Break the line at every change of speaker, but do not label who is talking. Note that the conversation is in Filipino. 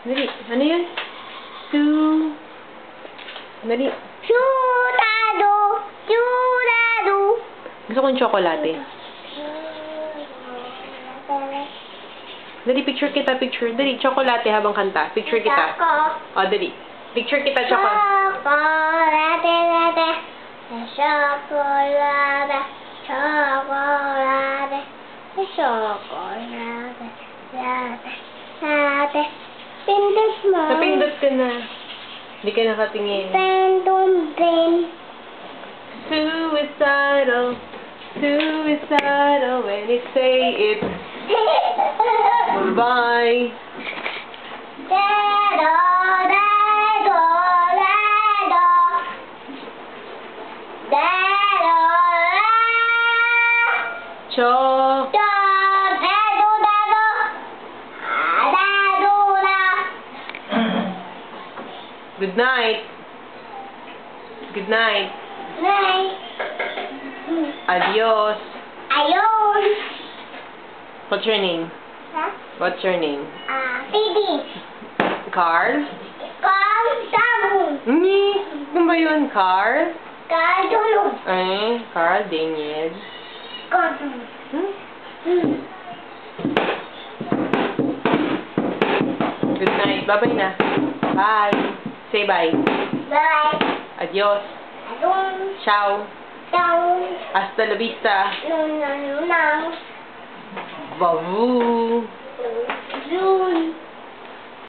Dali, ano yun? Dali.
Churado.
Gusto kong tsokolate. Dali, picture kita, picture. Dali, tsokolate habang kanta. Picture kita. O, dali. Picture kita, tsokolate.
Chocolate. Chocolate. Chocolate. Chocolate. Chocolate. Pindot mo.
Napindot ka na. Hindi ka nakatingin.
Pendulum.
Suicidal. Suicidal when they say it. Bye.
Dado, dado, dado. Dado,
Cho.
dado, dado. Dado,
Good night. Good night.
Night.
Adios.
Ayun.
What's your name?
Ha?
What's your name?
Pidi.
Carl?
Carl Sabon.
Hindi. Ano ba yun? Carl?
Carl Tulog.
Ay, Carl Daniel.
Carl.
Good night. Bye-bye na. Bye. Say bye.
Bye.
Adios.
Ayun.
Ciao.
Down.
Hasta la vista.
Nung.
Babu.
June.